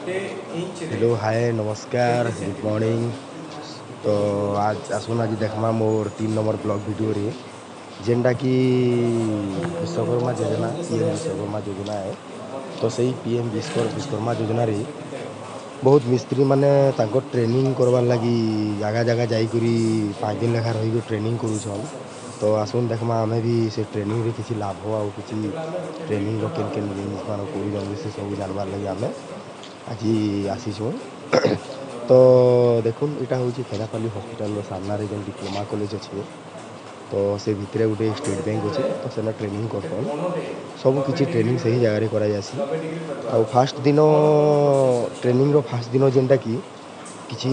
Hello hi नमस्कार good morning. तो आज आसुन आज देखमा मोर 3 नंबर ब्लॉग वीडियो रे जेनटा कि विश्वकर्मा योजना पीएम विश्वकर्मा योजना है। तो सही पीएम विश्वकर्मा योजना रे बहुत मिस्त्री माने तांको ट्रेनिंग करवार लगी जगह जगह जाइकरी 5 दिन लेखा रही ट्रेनिंग करूछन। तो आसुन देखमा आमे भी से ट्रेनिंग रे किसी लाभ हो किसी ट्रेनिंग रो केन केन जिनिस मान करूछन से सब जानबार लगी आमे आज आसीछुँ। तो देखुन इटा हूँ खेरापाली हॉस्पिटल सामना रे जेन डिप्लोमा कॉलेज अच्छे। तो से भितरे गोटे स्टेट बैंक अच्छे तो सेना ट्रेनिंग करसन सब किसी ट्रेनिंग से ही जगह करा जासी। आ फास्ट दिन ट्रेनिंग रो फास्ट दिन जेनटा कि किसी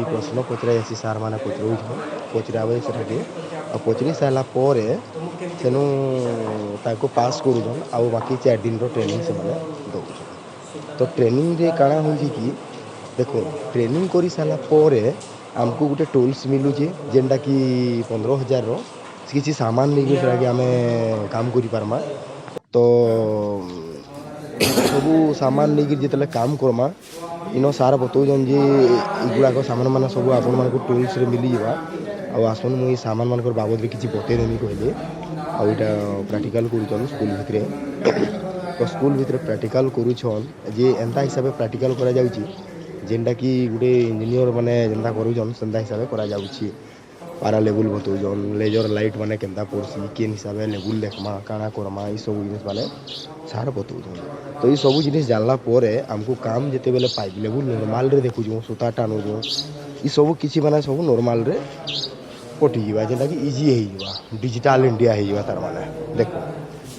प्रश्न पचरा जासी सार माने पचरावे सेटाके आ पचरी सारा पर सेनु ताको पास करूछन आ बाकी 4 दिन रो ट्रेनिंग से माने दउछन। तो ट्रेनिंग रे काଣା होइछि कि देखो ट्रेनिंग करी सारा पर आमको गोटे टूल्स मिलुचे जेनटा कि 15,000 रो किसी सामान नहीं सेटा कि आमे काम करि पारमा। तो सबू सामान नहीं जितले काम करमा इनो सारा बतौजन जे इगुड़ा को सामान मान सब आपण मान को टूल्स रे मिली जावा। आ आसुन मुई सामान मान को बाबद रे किछि बते देमी कहले आ इटा प्रैक्टिकल करूछन स्कूल भितरे। तो स्कूल भितरे प्रैक्टिकल करूछन जे एंता हिसाब से प्रैक्टिकल करा जाउची जेनटा कि गुटे इंजीनियर माने जेनता करूछन सेंता हिसाब से करा जाउची। पारा लेवल बतौजन लेजर लाइट माने केनता पड़सी केन हिसाब से लेवल देखमा काଣା करमा ई सब जिनिस माने सार बतौजन। तो ई सब जिनिस जानला परे हमको काम जेते बेले पाइप लेवल नॉर्मल रे देखुजो सुता टानुजो ई सब किछि माने सब नॉर्मल रे पटी जीवा जेनटा कि इजी हे जीवा डिजिटल इंडिया हे जीवा तार माने। देखो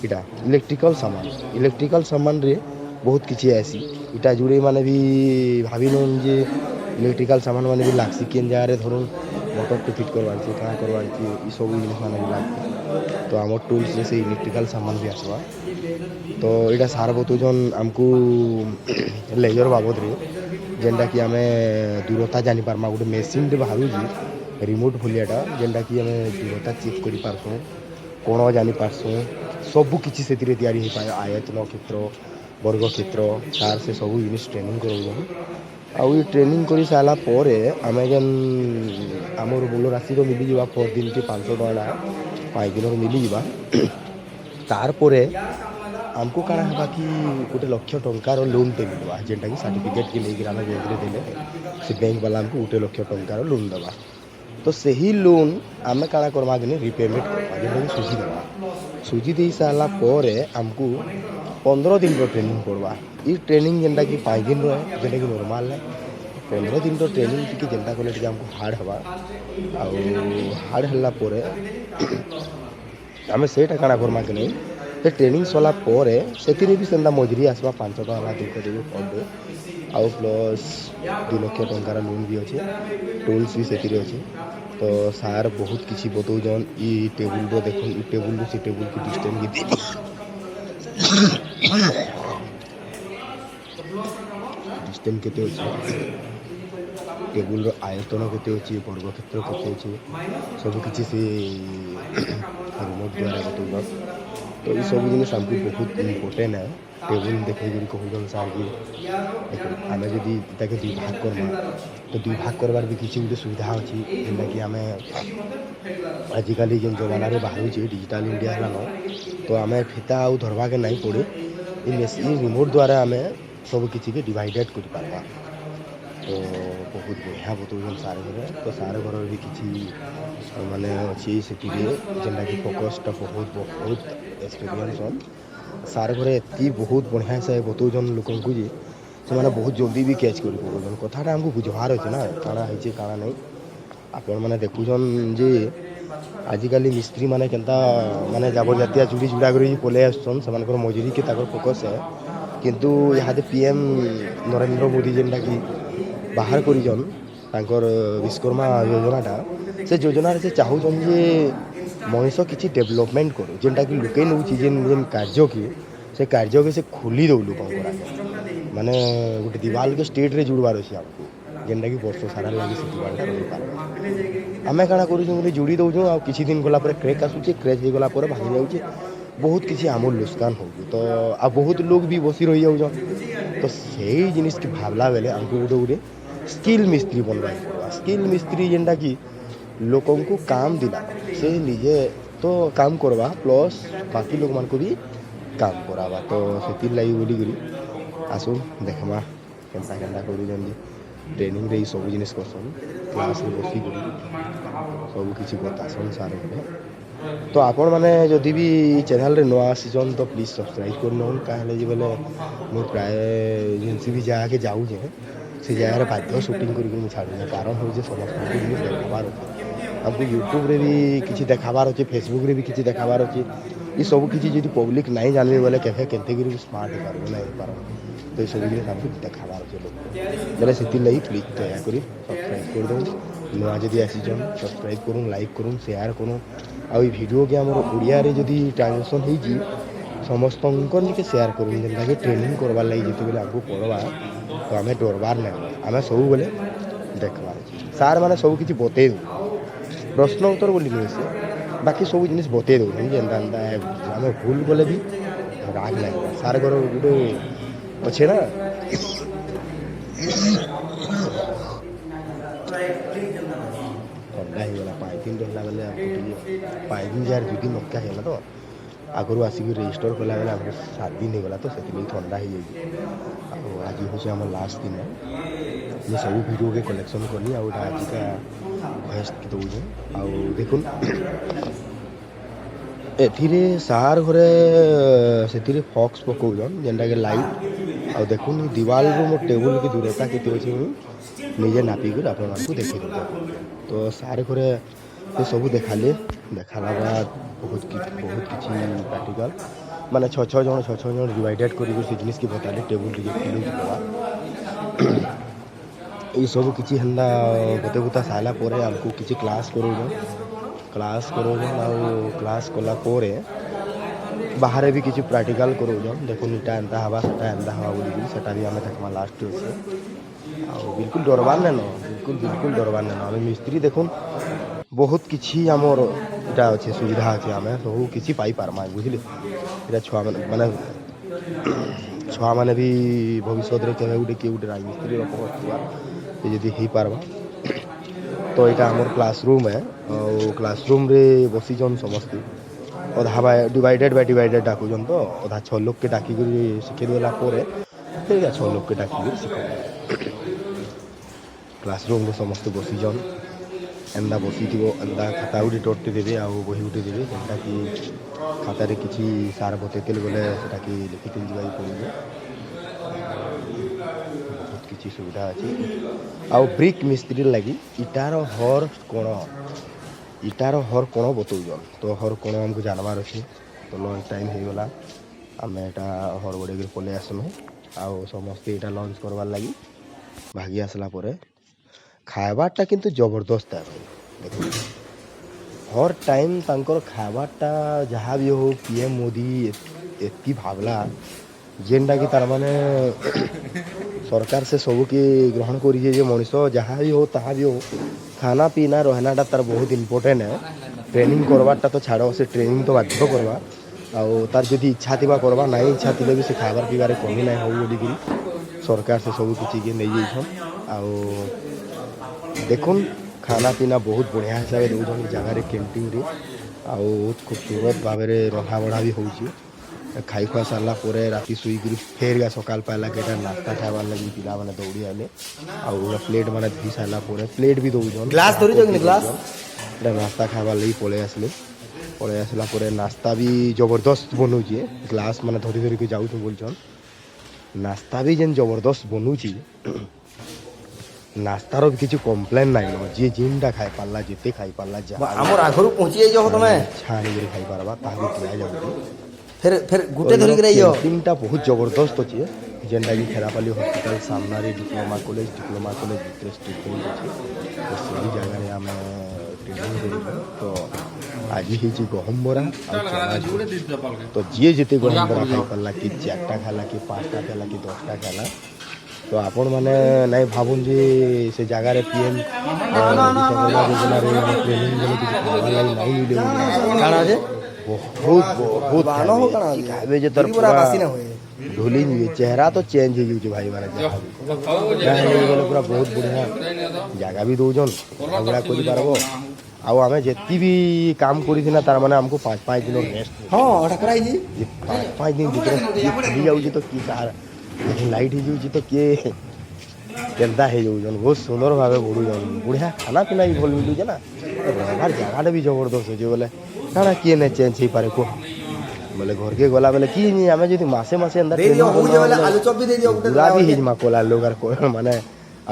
इटा इलेक्ट्रिकल सामान रे बहुत किछि आसी इटा जुड़े माने भी भाविनन जे इलेक्ट्रिकल सामान माने भी लागसी केन जगह रे धरुन मोटर टे फिट करवार छी काଣା करवार छी ई सब जिनिस माने भी लागसी। तो हमर टूल्स रे से इलेक्ट्रिकल सामान भी आसवा। तो इटा सार बतौजन हमको लेजर बाबद रे जेनटा कि आमे दूरता जानि पारमा गोटे मेसिन रे बाहरुजी रिमोट भलियाटा जेनटा कि आमे दूरता चेक करि पारसु कोण जानि पारसु सब किछि सेतिरे तयारी हे पाए आयतन क्षेत्र वर्ग क्षेत्र सार से सब जिनिस ट्रेनिंग करौजन। आउ ई ट्रेनिंग करी सारा परे आमे जेन आमर मूल राशि रो मिली जिवा पर दिन के 500 टका 5 दिन रो मिली जिवा तार परे हमको काଣା हबा कि गोटे लक्ष टंकार लोन टे मिलवा जेनटा कि सर्टिफिकेट के लेके आमे बैंक रे देले से बैंक वाला हमको गोटे लक्ष टंकार लोन देवा। तो सही लोन आमे काଣା करवा कि रिपेमेंट करवा जेनटा कि सुझी देवा सुझी दे सारा परे हमको 15 दिन रो ट्रेनिंग पड़वा। ई ट्रेनिंग जेनटा कि 5 दिन रो है जेनटा कि नॉर्मल है 15 दिन रो ट्रेनिंग टिके जेनटा कोले टिके हमको हार्ड हवा आ हार्ड हल्ला परे आमे सेटा काଣା करवा कि से ट्रेनिंग सला परे सेतिरे भी सेंदा मजूरी आसवा 500 टका दुख देबे पर डे आउ प्लस 2 लाख टंकार लोन भी अच्छे टूल्स भी सेतिरे अच्छे। तो सार बहुत किछि बतौजन ई टेबल रो देखो ई टेबल रो से टेबल की डिस्टेंस की डिस्टेंस केते अछि टेबल रो आयतन केते अछि वर्ग क्षेत्र केते अछि सब किछि से रिमोट द्वारा बतौजन। तो ये सब जिनिस हमको बहुत इम्पोर्टेंट है टेबल देखे कहून सार कि देखो आम जदि ताके दुई भाग करमा तो दुई भाग करवार भी किसी गोटे सुविधा अच्छी जेनटा कि आम आजिकल जेन जमाना रे बाहर डिजिटल इंडिया है तो आम फिता आउ धरवा के नहीं पड़े ई रिमोट द्वारा आम सब किसी के डिवाइडेड कर पारबा। तो बहुत बढ़िया बतौन सार घर तो सार घर भी किसी माने अच्छी से जेनटा कि फोकसटा बहुत बहुत एक्सपीरियंस हन सार घरे एति बहुत बढ़िया से बतौजन लोक को जे से माने बहुत जल्दी भी कैच कर पौन कथाटा हमको बुझवार अच्छे ना काଣା है काଣା नहीं आपण मैंने देखुन जे आजिकल मिस्त्री माने केनता माने जाबर जातिया चूड़ी चूड़ा कर पलि आसन से मजूरी के फोकस है किंतु यहाँ पीएम नरेंद्र मोदी जेनटा कि बाहर करिजन तांकर विश्वकर्मा योजनाटा से योजना से चाहून जे मनीष किसी डेवलपमेंट करो जेनटा कि लुके नौ जेन जेन कार्य की से कार्य के से खोली दो लोक माने गोटे दीवाल के स्टेट रे जुड़वार अच्छे आपको जेनटा कि वर्ष सारा लगे से दीवालटा रही पार आम काଣା करूँ जोड़ी दौचु आ किसी दिन गला क्रेक आसूचे क्रेक हो गला भांगी जाऊे बहुत किसी आमर लुस्कान हो तो आ बहुत लोग भी बसी रही जाऊन तो ସେଇ ଜିନିଷକେ ଭାବଲା ବେଲେ ଆମକୁ ଗୋଟେ ସ୍କିଲ୍ ମିସ୍ତ୍ରୀ ବନବାକେ ପଡ଼ବା। ସ୍କିଲ୍ ମିସ୍ତ୍ରୀ ଯେନ୍ଟା କି ଲୋକଙ୍କୁ କାମ ଦିଲା ସେ ନିଜେ ତ କାମ କରବା ପ୍ଲସ୍ ବାକି ଲୋକମାନଙ୍କୁ ବି କାମ କରାବା। ତ ସେଥିର୍ଲାଗି ବୋଲିକରି ଆସୁନ୍ ଦେଖ୍ମା କେନ୍ତା କେନ୍ତା କରୁଛନ୍ ଯେ ଟ୍ରେନିଂରେ ଇ ସବୁ ଜିନିଷ୍ କରସନ୍। କ୍ଲାସ୍ରେ ବସିକରି ସବୁକିଛି ବତାସନ୍ ସାର୍ ମାନେ। ତ ଆପଣମାନେ ଯଦି ବି ଇ ଚ୍ୟାନେଲ୍ରେ ନୂଆ ଆସିଛନ୍ ତ ପ୍ଲିଜ୍ ସବସ୍କ୍ରାଇବ୍ କରିନେଉନ୍। କାଁହେଲେ ଯେ ବେଲେ ମୁଇଁ ପ୍ରାୟ ଯେନ୍ସି ବି ଜାଗାକେ ଯାଉଛେଁ ସେ ଜାଗାରେ ବାଧ୍ୟ ସୁଟିଂ କରିକି ମୁଇଁ ଛାଡ଼ୁଛେଁ। କାରଣ ହଉଛେ ସମସ୍ତଙ୍କୁ ଜିନିଷ୍ ଦେଖାବାର୍ ଅଛେ। ଆମକୁ ୟୁଟ୍ୟୁବ୍ରେ ବି କିଛି ଦେଖାବାର୍ ଅଛେ, ଫେସବୁକ୍ରେ ବି କିଛି ଦେଖାବାର୍ ଅଛେ। ଇ ସବୁ କିଛି ଯଦି ପବ୍ଲିକ୍ ନାଇଁ ଜାନ୍ବେ ବେଲେ କେଭେ କେନ୍ତିକରି ବି ସ୍ମାର୍ଟ ହେଇପାରବେ ନାଇଁ ହେଇପାରବେ। ତ ଇ ସବୁ ଜିନିଷ୍ ଆମକୁ ଦେଖାବାର୍ ଅଛେ ଲୋକ୍କୁ। ବେଲେ ସେଥିର୍ଲାଗି ପ୍ଲିଜ୍ ଦୟାକରି ସବସ୍କ୍ରାଇବ୍ କରିଦେଉନ୍। ନୂଆ ଯଦି ଆସିଛନ୍ ସବସ୍କ୍ରାଇବ୍ କରୁନ୍, ଲାଇକ୍ କରୁନ୍, ସେୟାର କରୁନ୍। ଆଉ ଇ ଭିଡ଼ିଓକେ ଆମର ଓଡ଼ିଆରେ ଯଦି ଟ୍ରାନ୍ସଲେସନ୍ ହେଇଛେ ସମସ୍ତଙ୍କର୍ ନିକେ ସେୟାର କରୁନ୍। ଯେନ୍ଟାକି ଟ୍ରେନିଂ କରବାର୍ ଲାଗି ଯେତେବେଲେ ଆମକୁ ପଡ଼୍ବା ତ ଆମେ ଡରବାର୍ ନାଇଁ। ଆମେ ସବୁବେଲେ ଦେଖ୍ବାର୍ ଅଛେ। ସାର୍ ମାନେ ସବୁ କିଛି ବତେଇ ଦଉଛନ୍, ପ୍ରଶ୍ନ ଉତ୍ତର ବୋଲି ନୁହେଁ ସେ, ବାକି ସବୁ ଜିନିଷ୍ ବତେଇ ଦଉଛନ୍ ଯେ ଏନ୍ତା ଏନ୍ତା ଆମେ ଭୁଲ୍ କଲେ ବି ରାଗ୍ ନାଇଁ। ସାର୍ଙ୍କର ଗୁଟେ ଅଛେ ନା ଥଣ୍ଡା ହେଇଗଲା 5 ଦିନ୍ ରହେଲା ବେଲେ ଆମକୁ ଟିକେ 5 ଦିନ୍ ଯାହାର 2 ଦିନ୍ ଅଟକା ହେଇଗଲା ତ ଆଗରୁ ଆସିକି ରେଜିଷ୍ଟର୍ କଲା ବେଲେ ଆମକୁ 7 ଦିନ୍ ହେଇଗଲା ତ ସେଥିଲାଗି ଥଣ୍ଡା ହେଇଯାଇଛେ। ଆଉ ଆଜି ହଉଛେ ଆମର ଲାଷ୍ଟ ଦିନ। ମୁଁ ସବୁ ଭିଡ଼ିଓକେ କଲେକ୍ସନ୍ କଲି ଆଉ ଏଇଟା ଆଜିକା ଭଏସ୍ ଦଉଛେଁ। ଆଉ ଦେଖୁନ୍ ଏଥିରେ ସାର୍ ଘରେ ସେଥିରେ ଫକ୍ସ ପକଉଛନ୍ ଯେନ୍ଟାକି ଲାଇଟ୍। ଆଉ ଦେଖୁନ୍ ଇ ଦିୱାଲ୍ରୁ ମୋ ଟେବୁଲ୍କେ ଦୂରତା କେତେ ଅଛେ ମୁଇଁ ନିଜେ ନାପିକରି ଆପଣମାନଙ୍କୁ ଦେଖେଇ ଦଉଛେଁ। ତ ସାର୍ ଘରେ ସେ ସବୁ ଦେଖାଲେ, ଦେଖାଲା ବାଦ୍ ବହୁତ କିଛି ପ୍ରାକ୍ଟିକାଲ୍ ମାନେ ଛଅ ଜଣ ଡିଭାଇଡ଼େଡ଼ କରିକି ସେ ଜିନିଷ୍କେ ବତାଲେ ଟେବୁଲ୍ ଟିକେ ଫିଲ୍ ହେଉଥିବା। ଏଇସବୁ କିଛି ହେନ୍ତା ବତେଇ ବୁତା ସାଇଲା ପରେ ଆମକୁ କିଛି କ୍ଲାସ୍ କରଉଛନ୍। ଆଉ କ୍ଲାସ୍ କଲା ପରେ ବାହାରେ ବି କିଛି ପ୍ରାକ୍ଟିକାଲ୍ କରଉଛନ୍। ଦେଖୁନ୍ ଇଟା ଏନ୍ତା ହେବା ସେଟା ଏନ୍ତା ହେବା ବୋଲିକିରି ସେଟା ବି ଆମେ ଦେଖ୍ମା ଲାଷ୍ଟରେ ଅଛେ। ଆଉ ବିଲକୁଲ୍ ଡରବାର୍ ନାଇଁନ, ବିଲକୁଲ୍ ଡରବାର୍ ନାଇଁନ। ଆମେ ମିସ୍ତ୍ରୀ ଦେଖୁନ୍ ବହୁତ୍ କିଛି ଆମର୍ ଇଟା ଅଛେ, ସୁବିଧା ଅଛେ। ଆମେ ସବୁ କିଛି ପାଇପାର୍ମା ବୁଝ୍ଲେ। ଇଟା ଛୁଆମାନେ ବି ଭବିଷ୍ୟତରେ କେବେ ଗୁଟେ କିଏ ଗୁଟେ ରାଜମିସ୍ତ୍ରୀର ପୋଷ୍ଟ୍ ଥିବା ସେ ଯଦି ହେଇପାର୍ବା। ତ ଇଟା ଆମର୍ କ୍ଲାସରୁମ୍ ଏ। ଆଉ କ୍ଲାସରୁମ୍ରେ ବସିଛନ୍ ସମସ୍ତେ। ଅଧା ଡିଭାଇଡ଼େଡ଼ ବାଇ ଡିଭାଇଡ଼େଡ଼ ଡାକୁଛନ୍ ତ ଅଧା 6 ଲୋକ୍କେ ଡାକିକରି ଶିଖେଇ ଦେଲା ପରେ ଫେର୍ 6 ଲୋକ୍କେ ଡାକିକରି ଶିଖଉଛନ୍। କ୍ଲାସରୁମ୍ରେ ସମସ୍ତେ ବସିଛନ୍। ଏନ୍ତା ବସିଥିବ, ଏନ୍ତା ଖାତା ଗୁଟେ ଟଟେ ଦେବେ ଆଉ ବହି ଗୁଟେ ଦେବେ ଯେନ୍ଟାକି ଖାତାରେ କିଛି ସାର୍ ବତେଇଥିଲେ ବେଲେ ସେଟାକେ ଲେଖିକରି ଯିବାକେ ପଡ଼ିବ। ବହୁତ୍ କିଛି ସୁବିଧା ଅଛି। ଆଉ ବ୍ରିକ୍ ମିସ୍ତ୍ରୀ ଲାଗି ଇଟାର ହର୍ କୋଣ ବତଉଛନ୍। ତ ହର୍ କୋଣ ଆମକୁ ଜାନ୍ବାର୍ ଅଛେ। ତ ଲଞ୍ଚ୍ ଟାଇମ୍ ହେଇଗଲା, ଆମେ ଏଟା ହର୍ ବଡ଼େଇକରି ପଲେଇ ଆସ୍ଲୁ। ଆଉ ସମସ୍ତେ ଇଟା ଲଞ୍ଚ୍ କର୍ବାର୍ ଲାଗି ଭାଗି ଆସ୍ଲା ପରେ ଖାଏବାର୍ଟା କିନ୍ତୁ ଜବରଦସ୍ତ ଏ ଭାଇ। ଦେଖୁନ୍ ହର୍ ଟାଇମ୍ ତାଙ୍କର ଖାଏବାର୍ଟା ଯାହା ବି ହଉ PM ମୋଦି ଏତ୍କି ଭାବ୍ଲା ଯେନ୍ଟାକି ତାର୍ମାନେ ସରକାର ସେ ସବୁକେ ଗ୍ରହଣ କରିଛେ ଯେ ମଣିଷ ଯାହା ବି ହଉ ତାହା ବି ହଉ ଖାନା ପିନା ରହେନାଟା ତାର୍ ବହୁତ୍ ଇମ୍ପୋର୍ଟାଣ୍ଟ୍ ଏ। ଟ୍ରେନିଂ କର୍ବାର୍ଟା ତ ଛାଡ଼, ସେ ଟ୍ରେନିଂ ତ ବାଧ୍ୟ କର୍ବା। ଆଉ ତାର୍ ଯଦି ଇଚ୍ଛା ଥିବା କର୍ବା, ନାଇଁ ଇଚ୍ଛା ଥିଲେ ବି ସେ ଖାଏବାର୍ ପିଇବାରେ କମି ନାଇଁ ହଉ ବୋଲିକିରି ସରକାର ସେ ସବୁ କିଛିକେ ନେଇଯାଇଛନ୍। ଆଉ ଦେଖୁନ୍ ଖାନା ପିନା ବହୁତ୍ ବଢ଼ିଆ ହିସାବେ ଦଉଛନ୍ ଇ ଜାଗାରେ କ୍ୟାଣ୍ଟିନ୍ରେ। ଆଉ ବହୁତ୍ ଖୁବସୁରତ୍ ଭାବରେ ରନ୍ଧା ବଢ଼ା ବି ହଉଛେ। ଖାଇ ଖୁଆ ସାର୍ଲା ପରେ ରାତି ଶୋଇକିରି ଫେର୍ ସକାଲ୍ ପାଇଲାକେ ଇଟା ନାସ୍ତା ଖାଏବାର୍ ଲାଗି ପିଲାମାନେ ଦୌଡ଼ି ଆଏଲେ। ଆଉ ପ୍ଲେଟ୍ ମାନେ ଧୁଇ ସାର୍ଲା ପରେ ପ୍ଲେଟ୍ ବି ଦଉଛନ୍, ଗ୍ଲାସ୍ ଧରିଛ କି ଗ୍ଲାସ୍? ଇଟା ନାସ୍ତା ଖାଏବାର୍ ଲାଗି ପଳେଇ ଆସ୍ଲା ପରେ ନାସ୍ତା ବି ଜବରଦସ୍ତ ବନଉଛେ। ଗ୍ଲାସ୍ ମାନେ ଧରି ଧରିକି ଯାଉଛୁଁ ବୋଲୁଛନ୍। ନାସ୍ତା ବି ଯେନ୍ ଜବରଦସ୍ତ ବନଉଛେ, ନାସ୍ତାର ବି କିଛି କମ୍ପ୍ଲେନ୍ ନାଇଁନ। ଯିଏ ଯେନ୍ଟା ଖାଇ ପାର୍ଲା, ଯେତେ ଖାଇ ପାର୍ଲା, ଯାହା ଆମର ଆଗରୁ ପହଞ୍ଚି ଯାଇଛ ମାନେ ତମେ ଇଚ୍ଛା ଆଣିକରି ଖାଇ ପାର୍ବା ତାହାକୁ ଦିଆଯାଉଛେ। ଫେର୍ ତ ଗୁଟେ ଇନ ଧରିକି ଆଇଛ। କ୍ୟାଣ୍ଟିନ୍ଟା ବହୁତ୍ ଜବରଦସ୍ତ ଅଛେ। ଯେନ୍ଟାକି ଖେରାପାଲି ହସ୍ପିଟାଲ୍ ସାମ୍ନାରେ ଡିପ୍ଲୋମା କଲେଜ୍ ଭିତ୍ରେ ଷ୍ଟ୍ରିଟ୍ ପଏଣ୍ଟ୍ ଅଛେ। ତ ସେହି ଜାଗାରେ ଆମେ ଟ୍ରେନିଂ କରୁଛୁଁ। ତ ଆଜି ହେଇଛେ ଗହମ ବରା ଆଉ ଚନା ଝୋଲ୍। ତ ଯିଏ ଯେତେ ଗହମ ବରା ଖାଇ ପାର୍ଲା, କିଏ 4ଟା ଖାଏଲା, କିଏ 5ଟା ଖାଏଲା, କିଏ 10ଟା ଖାଏଲା। ତ ଆପଣମାନେ ନାଇଁ ଭାବୁନ୍ ଯେ ସେ ଜାଗାରେ PM ବିଶ୍ୱକର୍ମା ଯୋଜନାରେ ମାନେ ଟ୍ରେନିଂ ବେଲେ କିଛି ଖାଏବାର୍ ଲାଗି ନାଇଁ ମିଲେ ବୋଲି ନାଇଁ। କାଣା ଅଛେ? ବହୁତ୍ ବାଣ ହଉ କାଣା ଏତ୍କି ଅଛେ? ଖାଏବେ ଯେ ତାର୍ ବିରି ବରା ପୁରା ବାସି ନା ହୁଏ। ढुली नहीं चेहरा तो चेंज हो जाऊँ भाई माने गले पूरा बहुत बढ़िया जगह भी दौन झगड़ा कर आउ आमे जेती भी काम करी ना तार माने हमको 5-5 दिन रेस्ट हाँ ओटा कराई जी 5-5 दिन भीतर खुली जाऊँ तो कि कार लाइट हो जाऊँ तो किए केन्ता हो जाऊँ बहुत सुंदर भाव बढ़ुन बढ़िया खाना पीना भी भल मिलूचे ना रहबार जगह भी जबरदस्त हो बोले काଣା किए ना चेंज हो पारे को बोले घर के गला बेले कि आमे जदि मासे मासे अंदर दे दियो हो जे वाला आलू चॉप भी दे दियो गुटे पूरा भी हिजमा कोला लोग आर को माने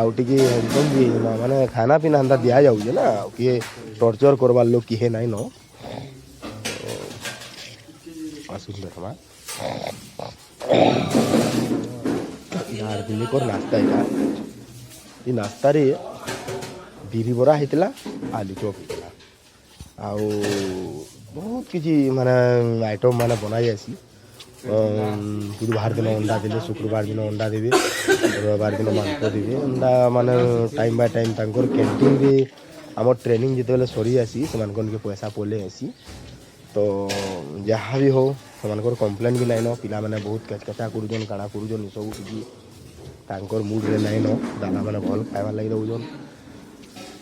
आउ टिके एकदम भी हिजमा माने खाना पीना अंदर दिया जाऊ जे ना कि टॉर्चर करवार लोग किहे नाइ न असुंदर हमा यार दिल्ली कोर नाश्ता इटा ई नाश्ता रे बिरी बरा हेतला आलू चॉप हेतला आउ बहुत किसी माने आइटम माने बनाई जासी बुधवार दिन अंडा देले शुक्रवार दिन अंडा देवे रविवार दिन मांस देवे अंडा माने टाइम बाय टाइम तांकर कैंटीन रे हमर ट्रेनिंग जिते बेले सरी आसी सेमानकन के पैसा पले आसी तो जहाँ भी हो सेमानकर कंप्लेन भी नाइन पिला माने बहुत कचकचा करूजन काଣା करूजन सब किसी तांकर मूड रे नाइन दाना माने भल खाइबार लागि दउजन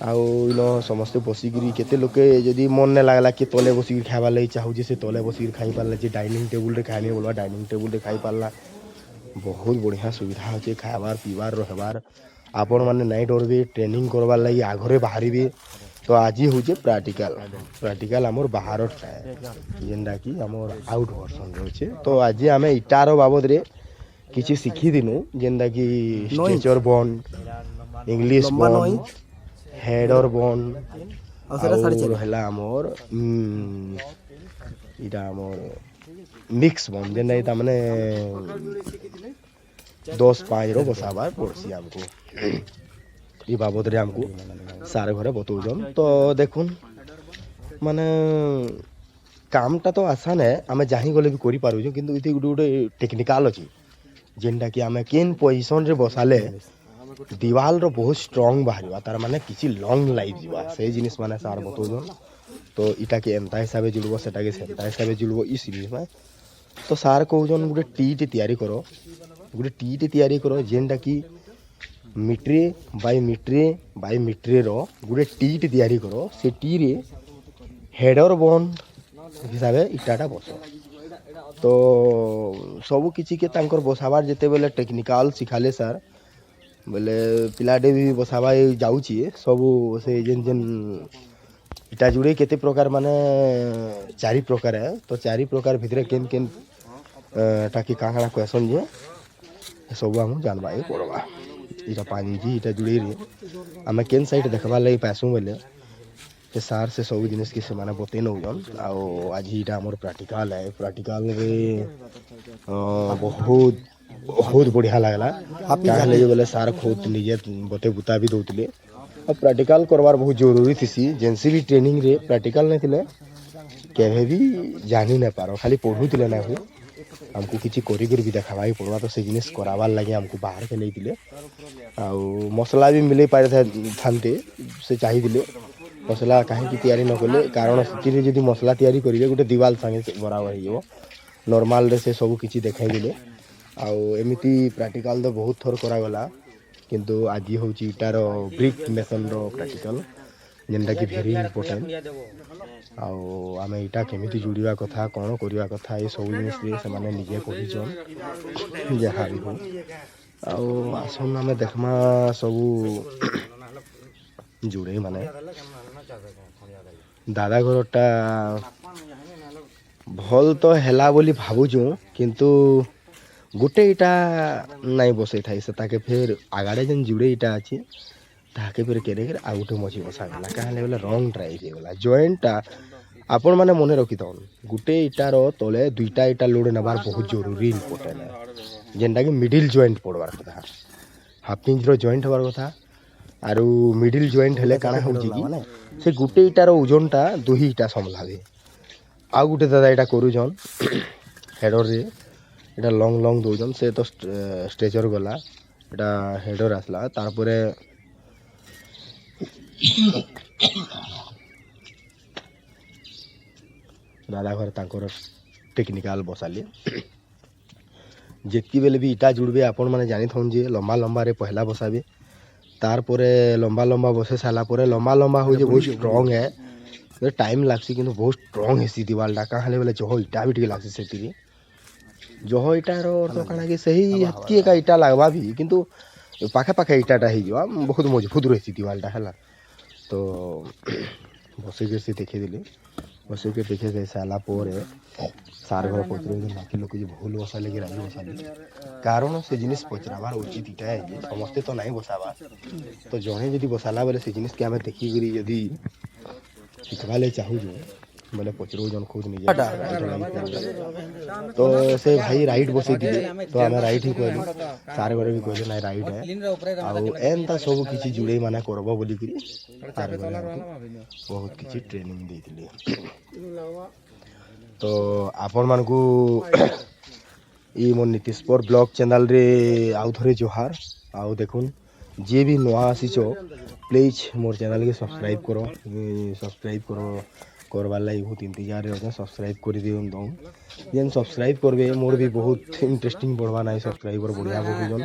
आउ इन समस्ते बसिकी केते लोके जदि मन नहीं लगला कि तले बसिक खाइबार लगी चाहूँ से तले बसिक खाई पारला जे डाइनिंग टेबुल रे खाइने बोलवा डाइनिंग टेबुल रे खाई पारला बहुत बढ़िया सुविधा अच्छे खाइबार पीबार रहबार आपण माने नहीं डरबे ट्रेनिंग करबार लगी आगरे बाहरिबे तो आज हूँ प्रैक्टिकल प्रैक्टिकल आमर बाहर जेनटा कि आमर आउट वर्सन रोचे तो आज आम इटार बाबद रे किसी शिखी दिनु जेनटा कि stretcher bond English bond header bond रहा आमर इटा आमर मिक्स बॉन्ड जेनटा माने 10-5 रो बसाबार पड़सी आमको ये बाबद रे हमको सारे घरे बतौजन तो देखुन माने कामटा तो आसान है आमे जाही गले भी करि पारुजो किंतु इति गुटे गुटे टेक्निकल अछि जेनटा कि आमे केन पोजीशन रे बसाले दीवाल रो बहुत स्ट्रांग बाहरिबा तार माने किछि लॉन्ग लाइफ जीवा से जिनिस माने सार बतौजन तो इटा के एंता हिसाबे जुड़बो सेटा के सेंता हिसाबे जुड़बो ई सीरीज में तो सार कहउजन गुटे टीट तैयारी करो गुटे टीट तैयारी करो जेनटा कि मिट्रे बाय मिट्रे रो गुटे टीट तैयारी करो से टी रे हेडर बॉन्ड हिसाबे इटाटा बस तो सब किछि के तांकर बसाबार जेते बेले टेक्निकल सिखाले सर बोले पिलाटे भी बसाबा जाउची सब से जेन जेन इटा जुड़े केते प्रकार माने 4 प्रकार है तो 4 प्रकार भितरे केन केन टाकी कांगड़ा क्वेश्चन जे सब हम जानबा पड़वा इटा पानी जी इटा जुड़ी रे आमे केन साइड देखबा लई पासु बोले से सार से सब जिनिस के से माने बते नउजन आउ आज इटा हमर प्रैक्टिकल है प्रैक्टिकल रे बहुत बहुत बढ़िया लागला काहले बोले सार खुद निजे बते बुता भी दउतले और प्रैक्टिकल करवार बहुत जरूरी थी जेनसी भी ट्रेनिंग रे प्रैक्टिकल नहीं थिले केवे भी जानी ना पारो खाली पढ़ुतिले ना हो हमको किसी करी भी देखाबाई पड़वा तो से जिनिस कराबार लगे हमको बाहर के नहीं दिले आउ मसला भी मिले पारे थानते से चाहिए मसला कहीं तैयारी न कले कारण से जदि मसला तैयारी करेंगे गोटे दीवाल संगे बराबर हो नॉर्मल रे से सब किसी देखाई दिले आउ एमिति प्रैक्टिकल तो बहुत थर करागला किंतु आज हूँ इटार ब्रिक मेसन रो प्रैक्टिकल जेनटा कि भेरी इम्पोर्टेंट आउ आमे इटा केमिति जुड़िया कथा कौन करिया कथा ये सब जिनिस से माने निजे कहिजन जहाँ भी हो आउ आसन आमे देखमा सब जुड़े माने दादा घरटा भल तो हेला बोली भावुछु किंतु गोटे इटा नहीं बसई थाई से ताके फिर आगाड़े जेन जुड़े इटा अच्छी ताके फिर केरे केरे आ गोटे मछी बसा गला कहले बोले रंग ट्राई हे गला जॉइंटटा आपण माने मने रखि दन गोटे इटार तले दुईटा इटा लोड नबार बहुत जरूरी इंपोर्टेंट है जेनटा कि मिडिल जॉइंट पड़वार कथा हाफ इंच रो जॉइंट हबार कथा आरु मिडिल जॉइंट हेले काना होउची कि से गोटे इटार ओजनटा दुही इटा संभलाबे आ गोटे दादा इटा करूजन हेडर रे इटा लॉन्ग लॉन्ग दौजन से तो स्ट्रेचर गला इटा हेडर आसला तारपरे दादा घर तांकर टेक्निकल बसाले ଯେତିକି ବେଲେ ବି ଇଟା ଜୁଡ଼ବେ ଆପଣମାନେ ଜାଣିଥାଉନ୍ ଯେ ଲମ୍ବା ଲମ୍ବାରେ ପହଲା ବସାବେ ତାର ପରେ ଲମ୍ବା ଲମ୍ବା ବସେଇ ସାରିଲା ପରେ ଲମ୍ବା ଲମ୍ବା ହେଉଛି ବହୁତ ଷ୍ଟ୍ରଙ୍ଗ ହେ ଟାଇମ୍ ଲାଗ୍ସି କିନ୍ତୁ ବହୁତ ଷ୍ଟ୍ରଙ୍ଗ ହେସି ଦିୱାଲଟା କାଁ ହେଲେ ବେଲେ ଜହ ଇଟା ବି ଟିକେ ଲାଗ୍ସି ସେଥିରେ ଜହ ଇଟାର ଅର୍ଥ କାଣା କି ସେହି ହେତ୍କି ଏକା ଇଟା ଲାଗ୍ବା ବି କିନ୍ତୁ ପାଖେ ପାଖେ ଇଟାଟା ହେଇଯିବା ବହୁତ ମଜବୁତ ରହିଛି ଦିୱାଲଟା ହେଲା ତ ବସେଇକି ସେ ଦେଖେଇଦେଲି ବସେଇକି ଦେଖେଇ ଦେଇ ସାରିଲା ପରେ ସାର୍ ଘର ପଚରାଇଲେ ବାକି ଲୋକ ଯେ ଭୁଲ ବସାଲେ କି ରାଜି ବସାଲେ କାରଣ ସେ ଜିନିଷ ପଚରାବାର ଉଚିତ ଇଟା ହେ ଯେ ସମସ୍ତେ ତ ନାଇଁ ବସାବା ତ ଜଣେ ଯଦି ବସାଲା ବେଲେ ସେ ଜିନିଷକେ ଆମେ ଦେଖିକିରି ଯଦି ଶିଖବା ଲାଗି ଚାହୁଁଛୁ ବୋଲେ ପଚରଉଛନ୍ ଖୁଦ ନିଜେ ତ ସେ ଭାଇ ରାଇଟ୍ ବସେଇଥିଲେ ତ ଆମେ ରାଇଟ୍ ହିଁ କହିଲୁ ସାର୍ ଘରେ ବି କହିଲେ ନାଇଁ ରାଇଟ୍ ହେ ଆଉ ଏନ୍ତା ସବୁ କିଛି ଜୁଡ଼େଇ ମାନେ କରବ ବୋଲିକିରି ସାର୍ ଘରେ ଆମକୁ ବହୁତ କିଛି ଟ୍ରେନିଂ ଦେଇଥିଲେ ତ ଆପଣମାନଙ୍କୁ ଇ ମୋ ନୀତିଶପର ବ୍ଲଗ ଚ୍ୟାନେଲରେ ଆଉ ଥରେ ଜୁହାର ଆଉ ଦେଖୁନ୍ ଯିଏ ବି ନୂଆ ଆସିଛ ପ୍ଲିଜ୍ ମୋର୍ ଚ୍ୟାନେଲ୍କେ ସବସ୍କ୍ରାଇବ୍ କର ସବସ୍କ୍ରାଇବ୍ କରବାର୍ ଲାଗି ବହୁତ ଇନ୍ତଜାରରେ ଅଛେ ସବସ୍କ୍ରାଇବ୍ କରିଦିଅନ୍ତୁ ଯେନ୍ ସବସ୍କ୍ରାଇବ୍ କରବେ ମୋର୍ ବି ବହୁତ ଇଣ୍ଟରେଷ୍ଟିଂ ବଢ଼ବା ନାହିଁ ସବସ୍କ୍ରାଇବର୍ ବଢ଼ିଆ ବଢ଼ୁଛନ୍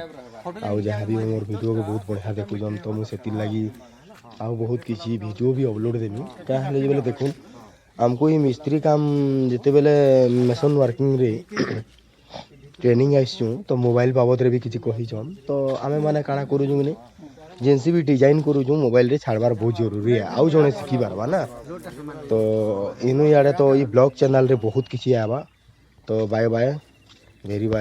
ଆଉ ଯାହା ବି ମୋର୍ ଭିଡ଼ିଓକେ ବହୁତ ବଢ଼ିଆ ଦେଖୁଛନ୍ ତ ମୁଁ ସେଥିର୍ ଲାଗି ଆଉ ବହୁତ କିଛି ଭିଡ଼ିଓ ବି ଅପଲୋଡ଼ ଦେମି କାଁ ହେଲେ ଯେ ବେଲେ ଦେଖୁନ୍ ଆମକୁ ଇ ମିସ୍ତ୍ରୀ କାମ ଯେତେବେଲେ ମେସନ୍ ୱାର୍କିଂରେ ଟ୍ରେନିଂ ଆସିଛୁଁ ତ ମୋବାଇଲ ବାବଦରେ ବି କିଛି କହିଛନ୍ ତ ଆମେମାନେ କାଣା କରୁଛୁଁ କି ଯେନ୍ସି ବି ଡିଜାଇନ୍ କରୁଛୁଁ ମୋବାଇଲରେ ଛାଡ଼ବାର୍ ବହୁତ ଜରୁରୀ ଆଉ ଜଣେ ଶିଖିପାରବା ନା ତ ଇନୁ ଇଆଡ଼େ ତ ଇ ବ୍ଲଗ ଚ୍ୟାନେଲରେ ବହୁତ କିଛି ଆଇବା ତ ବାଏ ବାଏ ଭେରି ବାଏ